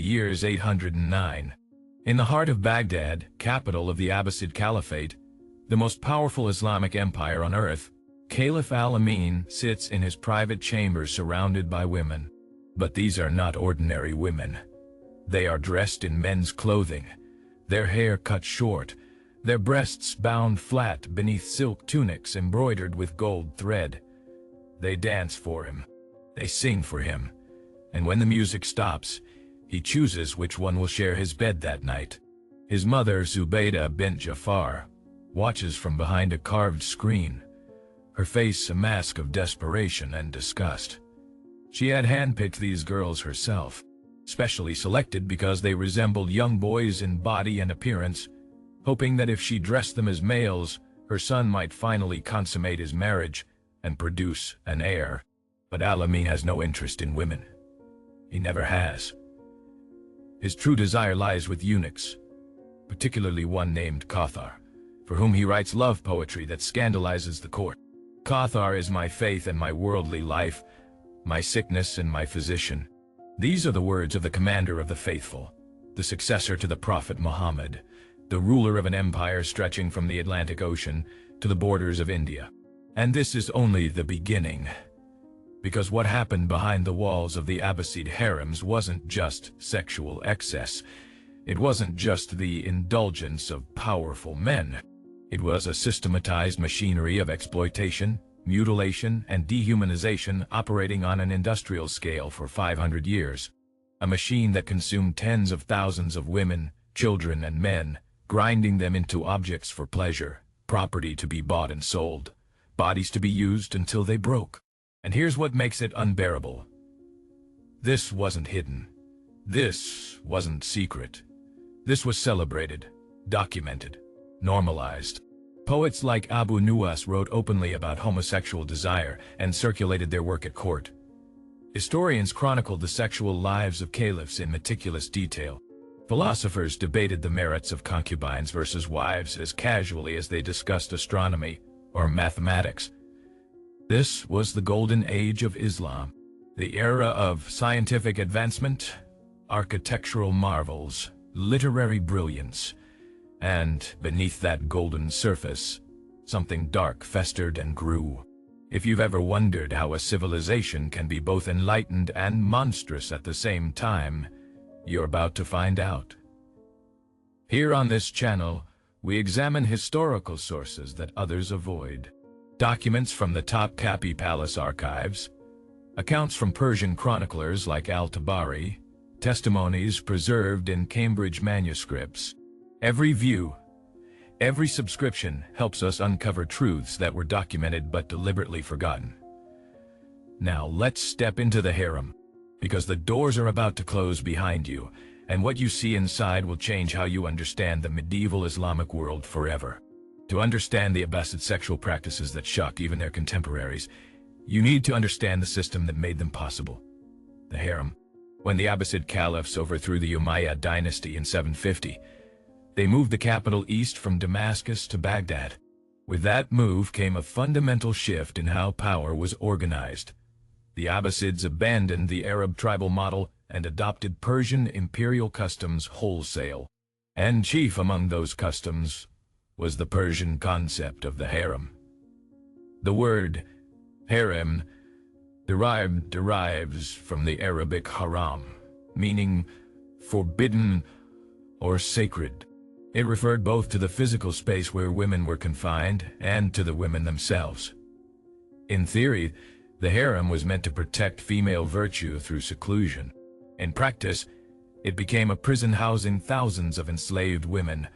years 809. In the heart of Baghdad, capital of the Abbasid Caliphate, the most powerful Islamic empire on earth, Caliph al-Amin sits in his private chamber surrounded by women. But these are not ordinary women. They are dressed in men's clothing, their hair cut short, their breasts bound flat beneath silk tunics embroidered with gold thread. They dance for him, they sing for him, and when the music stops, he chooses which one will share his bed that night. His mother, Zubaydah bint Jafar, watches from behind a carved screen, her face a mask of desperation and disgust. She had handpicked these girls herself, specially selected because they resembled young boys in body and appearance, hoping that if she dressed them as males, her son might finally consummate his marriage and produce an heir. But al-Amin has no interest in women. He never has. His true desire lies with eunuchs, particularly one named Qathar, for whom he writes love poetry that scandalizes the court. Qathar is my faith and my worldly life, my sickness and my physician. These are the words of the commander of the faithful, the successor to the Prophet Muhammad, the ruler of an empire stretching from the Atlantic Ocean to the borders of India. And this is only the beginning. Because what happened behind the walls of the Abbasid harems wasn't just sexual excess. It wasn't just the indulgence of powerful men. It was a systematized machinery of exploitation, mutilation, and dehumanization operating on an industrial scale for 500 years. A machine that consumed tens of thousands of women, children, and men, grinding them into objects for pleasure, property to be bought and sold, bodies to be used until they broke. And here's what makes it unbearable. This wasn't hidden. This wasn't secret. This was celebrated, documented, normalized. Poets like Abu Nuwas wrote openly about homosexual desire and circulated their work at court. Historians chronicled the sexual lives of caliphs in meticulous detail. Philosophers debated the merits of concubines versus wives as casually as they discussed astronomy or mathematics. This was the golden age of Islam, the era of scientific advancement, architectural marvels, literary brilliance, and beneath that golden surface, something dark festered and grew. If you've ever wondered how a civilization can be both enlightened and monstrous at the same time, you're about to find out. Here on this channel, we examine historical sources that others avoid. Documents from the Topkapi Palace archives, accounts from Persian chroniclers like al-Tabari, testimonies preserved in Cambridge manuscripts. Every view, every subscription helps us uncover truths that were documented but deliberately forgotten. Now let's step into the harem, because the doors are about to close behind you, and what you see inside will change how you understand the medieval Islamic world forever. To understand the Abbasid sexual practices that shocked even their contemporaries, you need to understand the system that made them possible, the harem. When the Abbasid caliphs overthrew the Umayyad dynasty in 750, they moved the capital east from Damascus to Baghdad. With that move came a fundamental shift in how power was organized. The Abbasids abandoned the Arab tribal model and adopted Persian imperial customs wholesale. And chief among those customs was the Persian concept of the harem. The word harem derives from the Arabic haram, meaning forbidden or sacred. It referred both to the physical space where women were confined and to the women themselves. In theory, the harem was meant to protect female virtue through seclusion. In practice, it became a prison housing thousands of enslaved women,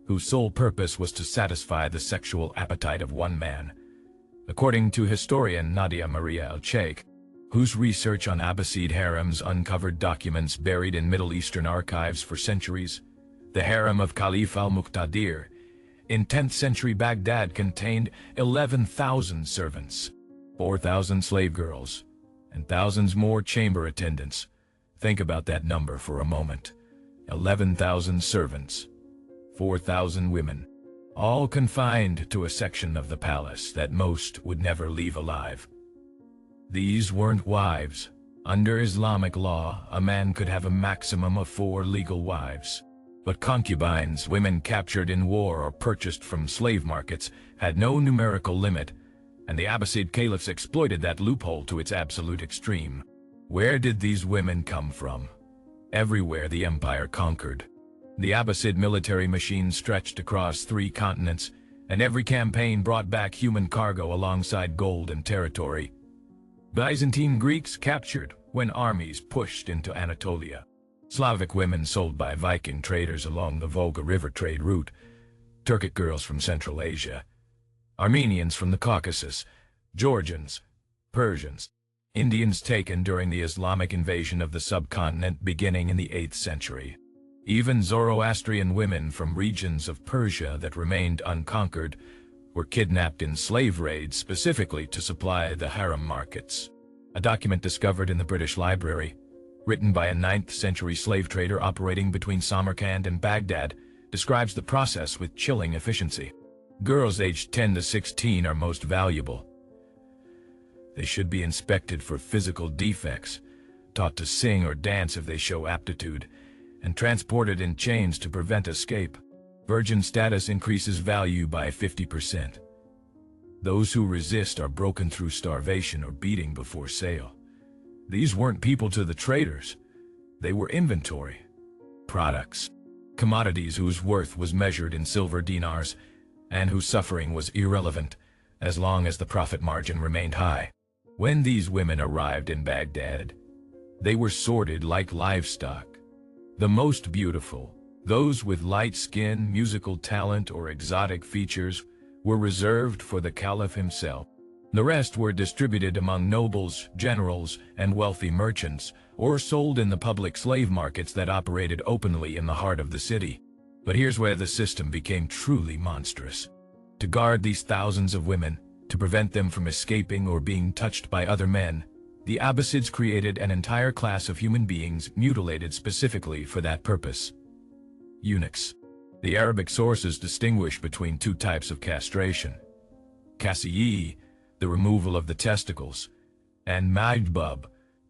whose sole purpose was to satisfy the sexual appetite of one man. According to historian Nadia Maria El-Cheikh, whose research on Abbasid harems uncovered documents buried in Middle Eastern archives for centuries, the harem of Caliph al-Muqtadir in 10th century Baghdad contained 11,000 servants, 4,000 slave girls, and thousands more chamber attendants. Think about that number for a moment. 11,000 servants, 4,000 women, all confined to a section of the palace that most would never leave alive. These weren't wives, Under Islamic law, a man could have a maximum of 4 legal wives. But concubines, women captured in war or purchased from slave markets, had no numerical limit, and the Abbasid caliphs exploited that loophole to its absolute extreme. Where did these women come from? Everywhere the empire conquered. The Abbasid military machine stretched across 3 continents, and every campaign brought back human cargo alongside gold and territory. Byzantine Greeks captured when armies pushed into Anatolia. Slavic women sold by Viking traders along the Volga River trade route. Turkic girls from Central Asia. Armenians from the Caucasus. Georgians. Persians. Indians taken during the Islamic invasion of the subcontinent beginning in the 8th century. Even Zoroastrian women from regions of Persia that remained unconquered were kidnapped in slave raids specifically to supply the harem markets. A document discovered in the British Library, written by a 9th century slave trader operating between Samarkand and Baghdad, describes the process with chilling efficiency. Girls aged 10 to 16 are most valuable. They should be inspected for physical defects, taught to sing or dance if they show aptitude, and transported in chains to prevent escape. Virgin status increases value by 50%. Those who resist are broken through starvation or beating before sale. These weren't people to the traders. They were inventory. Products. Commodities whose worth was measured in silver dinars, and whose suffering was irrelevant, as long as the profit margin remained high. When these women arrived in Baghdad, they were sorted like livestock. The most beautiful, those with light skin, musical talent, or exotic features, were reserved for the caliph himself. The rest were distributed among nobles, generals, and wealthy merchants, or sold in the public slave markets that operated openly in the heart of the city. But here's where the system became truly monstrous. To guard these thousands of women, to prevent them from escaping or being touched by other men, the Abbasids created an entire class of human beings mutilated specifically for that purpose. Eunuchs. The Arabic sources distinguish between 2 types of castration. Kasiyi, the removal of the testicles, and majdbub,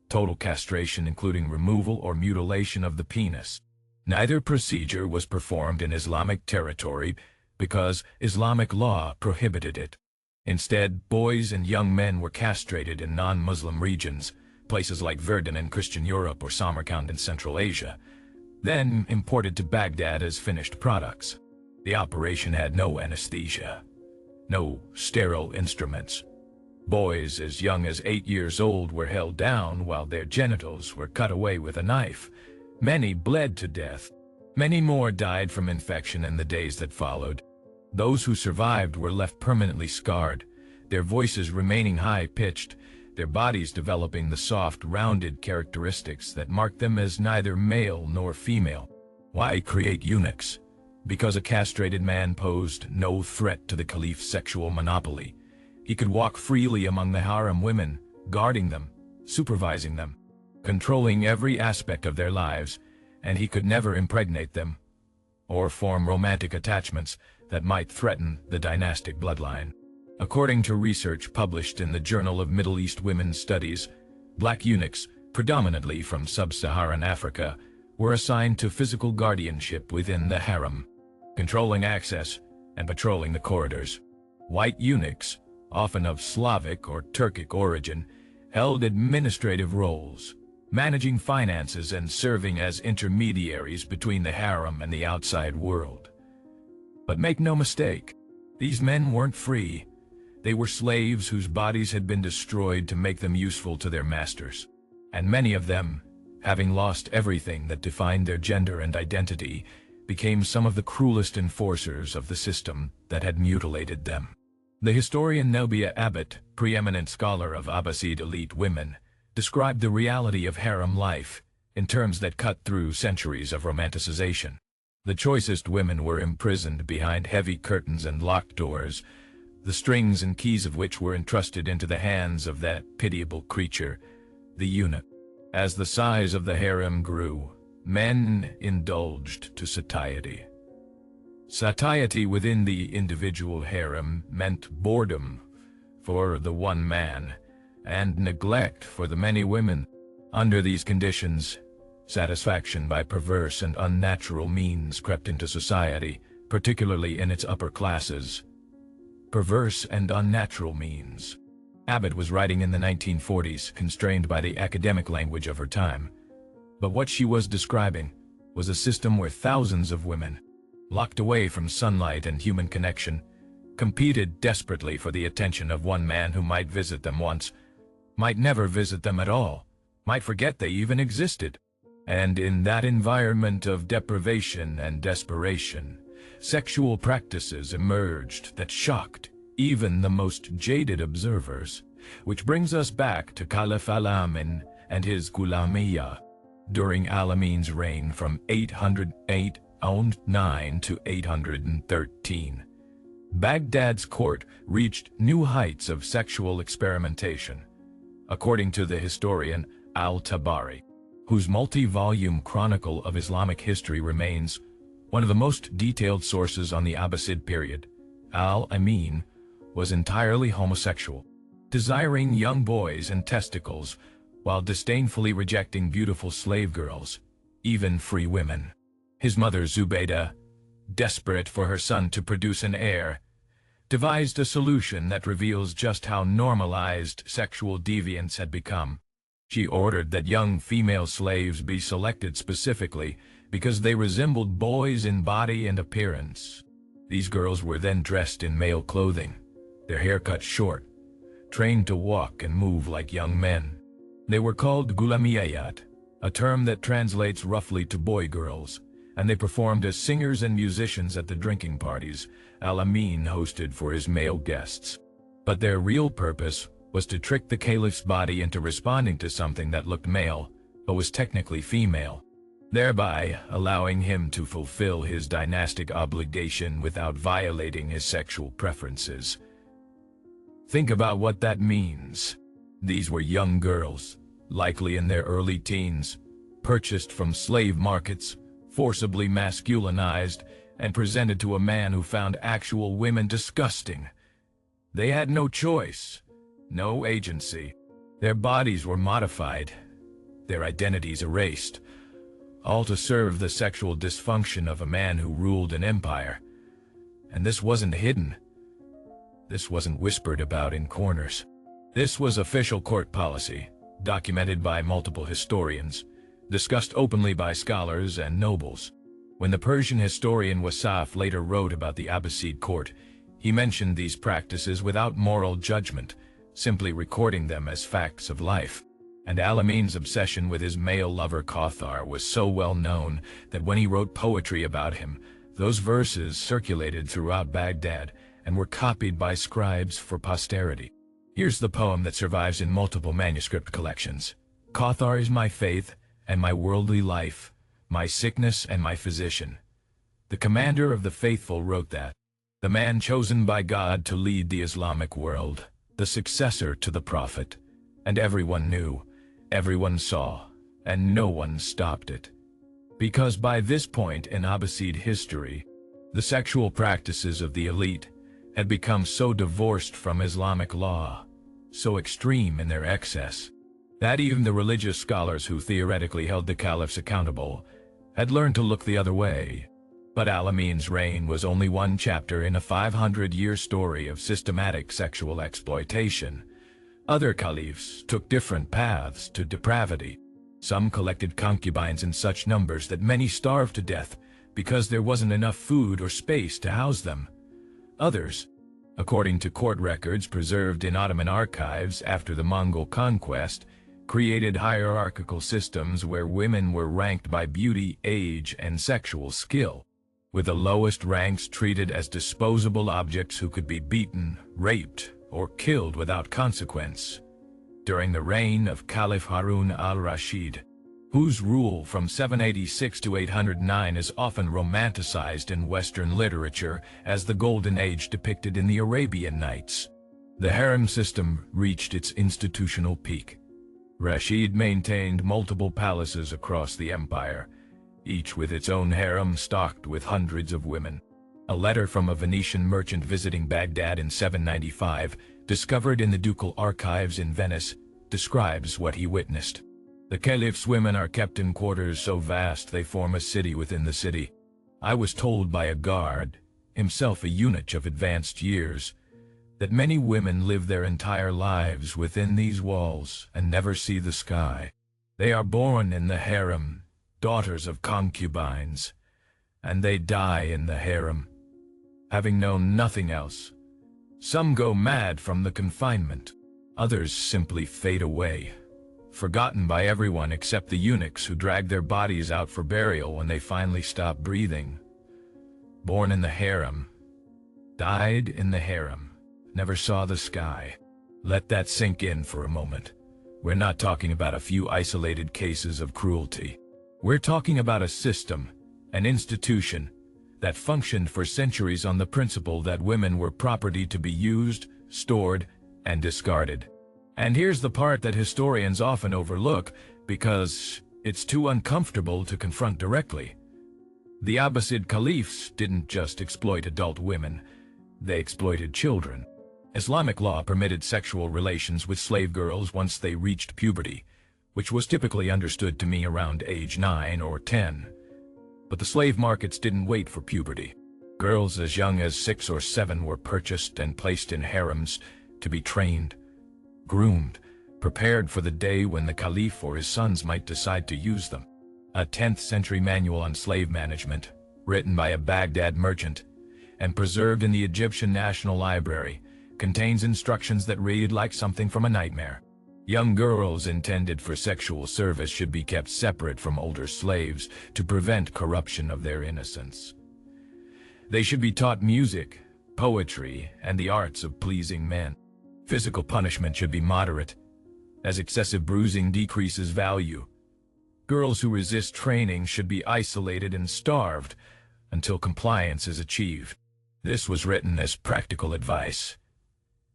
total castration including removal or mutilation of the penis. Neither procedure was performed in Islamic territory because Islamic law prohibited it. Instead, boys and young men were castrated in non-Muslim regions, places like Verdun in Christian Europe or Samarkand in Central Asia, then imported to Baghdad as finished products. The operation had no anesthesia, no sterile instruments. Boys as young as 8 years old were held down while their genitals were cut away with a knife. Many bled to death. Many more died from infection in the days that followed. Those who survived were left permanently scarred, their voices remaining high-pitched, their bodies developing the soft, rounded characteristics that marked them as neither male nor female. Why create eunuchs? Because a castrated man posed no threat to the caliph's sexual monopoly. He could walk freely among the harem women, guarding them, supervising them, controlling every aspect of their lives, and he could never impregnate them or form romantic attachments that might threaten the dynastic bloodline. According to research published in the Journal of Middle East Women's Studies, black eunuchs, predominantly from sub-Saharan Africa, were assigned to physical guardianship within the harem, controlling access and patrolling the corridors. White eunuchs, often of Slavic or Turkic origin, held administrative roles, managing finances and serving as intermediaries between the harem and the outside world. But make no mistake, these men weren't free. They were slaves whose bodies had been destroyed to make them useful to their masters. And many of them, having lost everything that defined their gender and identity, became some of the cruelest enforcers of the system that had mutilated them. The historian Nobia Abbott, preeminent scholar of Abbasid elite women, described the reality of harem life in terms that cut through centuries of romanticization. The choicest women were imprisoned behind heavy curtains and locked doors, the strings and keys of which were entrusted into the hands of that pitiable creature, the eunuch. As the size of the harem grew, men indulged to satiety. Satiety within the individual harem meant boredom for the one man, and neglect for the many women. Under these conditions, satisfaction by perverse and unnatural means crept into society, particularly in its upper classes. Perverse and unnatural means. Abbott was writing in the 1940s, constrained by the academic language of her time. But what she was describing was a system where thousands of women, locked away from sunlight and human connection, competed desperately for the attention of one man who might visit them once, might never visit them at all, might forget they even existed. And in that environment of deprivation and desperation, sexual practices emerged that shocked even the most jaded observers, which brings us back to Caliph Al-Amin and his Ghulamiyya. During Al-Amin's reign from 809 to 813, Baghdad's court reached new heights of sexual experimentation, according to the historian Al-Tabari, whose multi-volume chronicle of Islamic history remains one of the most detailed sources on the Abbasid period. Al-Amin was entirely homosexual, desiring young boys and testicles, while disdainfully rejecting beautiful slave girls, even free women. His mother Zubaydah, desperate for her son to produce an heir, devised a solution that reveals just how normalized sexual deviance had become. She ordered that young female slaves be selected specifically because they resembled boys in body and appearance. These girls were then dressed in male clothing, their hair cut short, trained to walk and move like young men. They were called Ghulamiyat, a term that translates roughly to boy girls, and they performed as singers and musicians at the drinking parties Al-Amin hosted for his male guests. But their real purpose was to trick the caliph's body into responding to something that looked male, but was technically female, thereby allowing him to fulfill his dynastic obligation without violating his sexual preferences. Think about what that means. These were young girls, likely in their early teens, purchased from slave markets, forcibly masculinized, and presented to a man who found actual women disgusting. They had no choice, no agency. Their bodies were modified, their identities erased, all to serve the sexual dysfunction of a man who ruled an empire. And this wasn't hidden. This wasn't whispered about in corners. This was official court policy, documented by multiple historians, discussed openly by scholars and nobles. When the Persian historian Wasaf later wrote about the Abbasid court, he mentioned these practices without moral judgment, simply recording them as facts of life. And Al-Amin's obsession with his male lover Kothar was so well known that when he wrote poetry about him, those verses circulated throughout Baghdad and were copied by scribes for posterity. Here's the poem that survives in multiple manuscript collections. Kothar is my faith and my worldly life, my sickness and my physician. The commander of the faithful wrote that, the man chosen by God to lead the Islamic world, the successor to the Prophet. And everyone knew, everyone saw, and no one stopped it. Because by this point in Abbasid history, the sexual practices of the elite had become so divorced from Islamic law, so extreme in their excess, that even the religious scholars who theoretically held the caliphs accountable had learned to look the other way. But Al-Amin's reign was only one chapter in a 500-year story of systematic sexual exploitation. Other caliphs took different paths to depravity. Some collected concubines in such numbers that many starved to death because there wasn't enough food or space to house them. Others, according to court records preserved in Ottoman archives after the Mongol conquest, created hierarchical systems where women were ranked by beauty, age, and sexual skill, with the lowest ranks treated as disposable objects who could be beaten, raped, or killed without consequence. During the reign of Caliph Harun al-Rashid, whose rule from 786 to 809 is often romanticized in Western literature as the Golden Age depicted in the Arabian Nights, the harem system reached its institutional peak. Rashid maintained multiple palaces across the empire, each with its own harem stocked with hundreds of women. A letter from a Venetian merchant visiting Baghdad in 795, discovered in the ducal archives in Venice, describes what he witnessed. The caliph's women are kept in quarters so vast they form a city within the city. I was told by a guard, himself a eunuch of advanced years, that many women live their entire lives within these walls and never see the sky. They are born in the harem, daughters of concubines, and they die in the harem, having known nothing else. Some go mad from the confinement. Others simply fade away, forgotten by everyone except the eunuchs who drag their bodies out for burial when they finally stop breathing. Born in the harem, died in the harem, never saw the sky. Let that sink in for a moment. We're not talking about a few isolated cases of cruelty. We're talking about a system, an institution, that functioned for centuries on the principle that women were property to be used, stored, and discarded. And here's the part that historians often overlook because it's too uncomfortable to confront directly. The Abbasid Caliphs didn't just exploit adult women, they exploited children. Islamic law permitted sexual relations with slave girls once they reached puberty, which was typically understood to mean around age 9 or 10. But the slave markets didn't wait for puberty. Girls as young as 6 or 7 were purchased and placed in harems to be trained, groomed, prepared for the day when the caliph or his sons might decide to use them. A 10th century manual on slave management, written by a Baghdad merchant and preserved in the Egyptian National Library, contains instructions that read like something from a nightmare. Young girls intended for sexual service should be kept separate from older slaves to prevent corruption of their innocence. They should be taught music, poetry, and the arts of pleasing men. Physical punishment should be moderate, as excessive bruising decreases value. Girls who resist training should be isolated and starved until compliance is achieved. This was written as practical advice.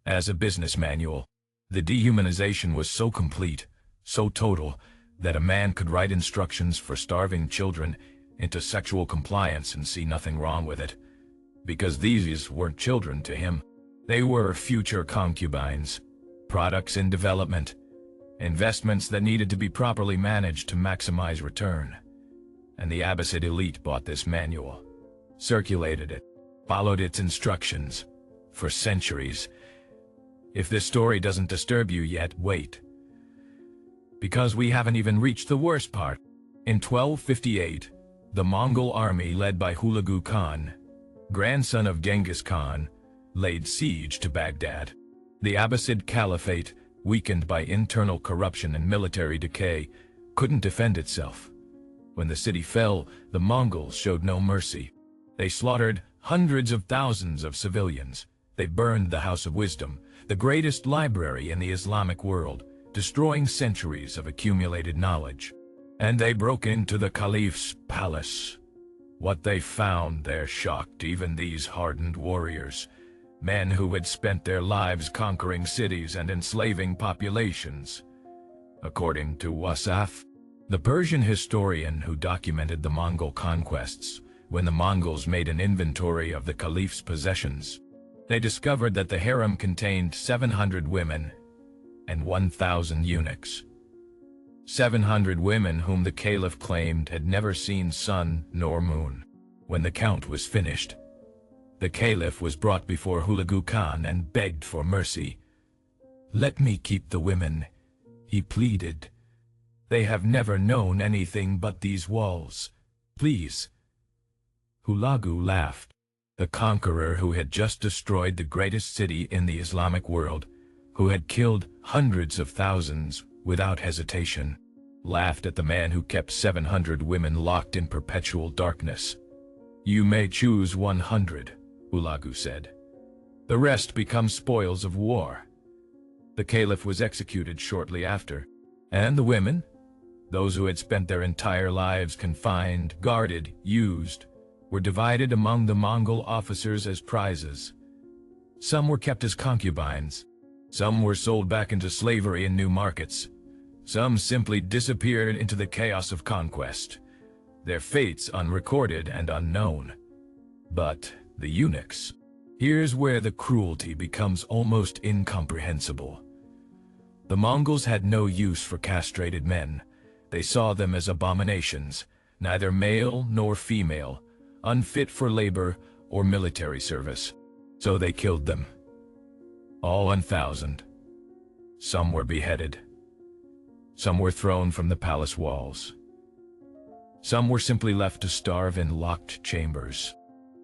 As a business manual, the dehumanization was so complete, so total, that a man could write instructions for starving children into sexual compliance and see nothing wrong with it, because these weren't children to him. They were future concubines, products in development, investments that needed to be properly managed to maximize return. And the Abbasid elite bought this manual, circulated it, followed its instructions for centuries. If this story doesn't disturb you yet, wait. Because we haven't even reached the worst part. In 1258, the Mongol army led by Hulagu Khan, grandson of Genghis Khan, laid siege to Baghdad. The Abbasid Caliphate, weakened by internal corruption and military decay, couldn't defend itself. When the city fell, the Mongols showed no mercy. They slaughtered hundreds of thousands of civilians. They burned the House of Wisdom, the greatest library in the Islamic world, destroying centuries of accumulated knowledge. And they broke into the Caliph's palace. What they found there shocked even these hardened warriors, men who had spent their lives conquering cities and enslaving populations. According to Wasaf, the Persian historian who documented the Mongol conquests, when the Mongols made an inventory of the Caliph's possessions, they discovered that the harem contained 700 women and 1,000 eunuchs. 700 women whom the caliph claimed had never seen sun nor moon. When the count was finished, the caliph was brought before Hulagu Khan and begged for mercy. "Let me keep the women," he pleaded. "They have never known anything but these walls. Please." Hulagu laughed. The conqueror who had just destroyed the greatest city in the Islamic world, who had killed hundreds of thousands without hesitation, laughed at the man who kept 700 women locked in perpetual darkness. "You may choose 100, Hulagu said. "The rest become spoils of war." The caliph was executed shortly after, and the women, those who had spent their entire lives confined, guarded, used, were divided among the Mongol officers as prizes. Some were kept as concubines. Some were sold back into slavery in new markets. Some simply disappeared into the chaos of conquest, their fates unrecorded and unknown. But the eunuchs, here's where the cruelty becomes almost incomprehensible. The Mongols had no use for castrated men, They saw them as abominations, neither male nor female, unfit for labor or military service. So they killed them. All 1,000. Some were beheaded. Some were thrown from the palace walls. Some were simply left to starve in locked chambers.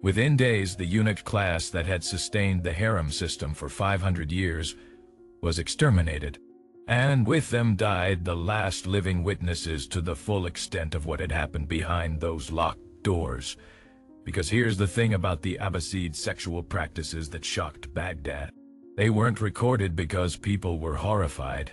Within days, the eunuch class that had sustained the harem system for 500 years was exterminated. And with them died the last living witnesses to the full extent of what had happened behind those locked doors. Because here's the thing about the Abbasid sexual practices that shocked Baghdad. They weren't recorded because people were horrified.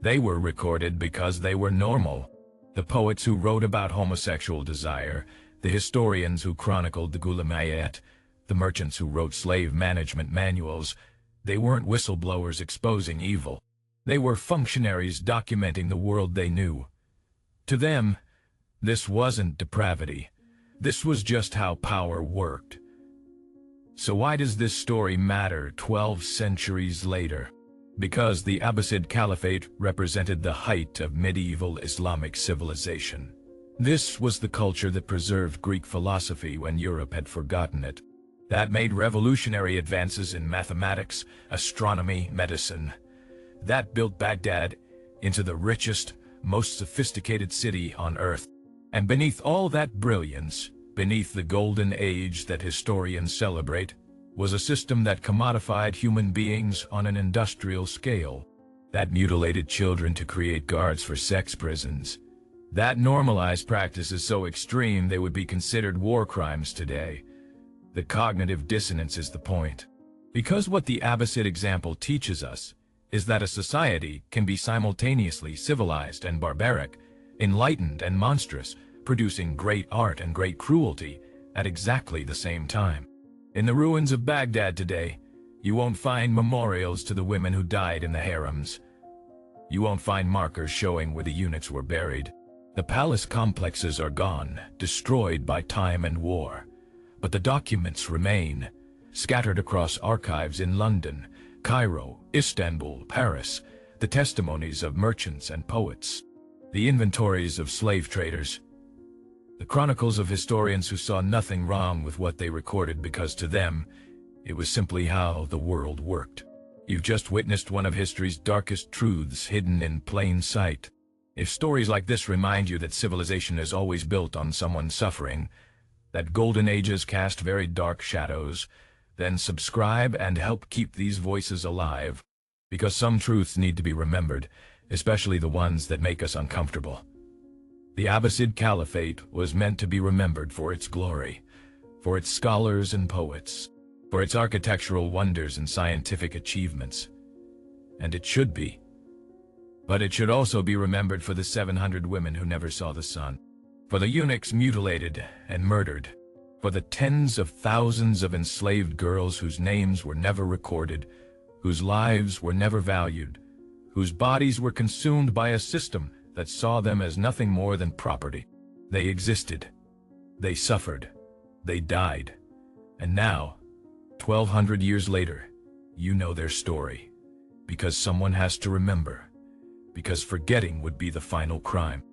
They were recorded because they were normal. The poets who wrote about homosexual desire, the historians who chronicled the Gulamayat, the merchants who wrote slave management manuals, they weren't whistleblowers exposing evil. They were functionaries documenting the world they knew. To them, this wasn't depravity. This was just how power worked. So why does this story matter 12 centuries later? Because the Abbasid Caliphate represented the height of medieval Islamic civilization. This was the culture that preserved Greek philosophy when Europe had forgotten it. That made revolutionary advances in mathematics, astronomy, medicine. That built Baghdad into the richest, most sophisticated city on earth. And beneath all that brilliance, beneath the golden age that historians celebrate, was a system that commodified human beings on an industrial scale, that mutilated children to create guards for sex prisons, that normalized practices so extreme they would be considered war crimes today. The cognitive dissonance is the point. Because what the Abbasid example teaches us is that a society can be simultaneously civilized and barbaric, enlightened and monstrous, producing great art and great cruelty at exactly the same time. In the ruins of Baghdad today, you won't find memorials to the women who died in the harems. You won't find markers showing where the eunuchs were buried. The palace complexes are gone, destroyed by time and war. But the documents remain, scattered across archives in London, Cairo, Istanbul, Paris, the testimonies of merchants and poets, the inventories of slave traders, the chronicles of historians who saw nothing wrong with what they recorded because to them, it was simply how the world worked. You've just witnessed one of history's darkest truths hidden in plain sight. If stories like this remind you that civilization is always built on someone's suffering, that golden ages cast very dark shadows, then subscribe and help keep these voices alive, because some truths need to be remembered, especially the ones that make us uncomfortable. The Abbasid Caliphate was meant to be remembered for its glory, for its scholars and poets, for its architectural wonders and scientific achievements. And it should be. But it should also be remembered for the 700 women who never saw the sun, for the eunuchs mutilated and murdered, for the tens of thousands of enslaved girls whose names were never recorded, whose lives were never valued, whose bodies were consumed by a system that saw them as nothing more than property. They existed, they suffered, they died, and now, 1,200 years later, you know their story, because someone has to remember, because forgetting would be the final crime.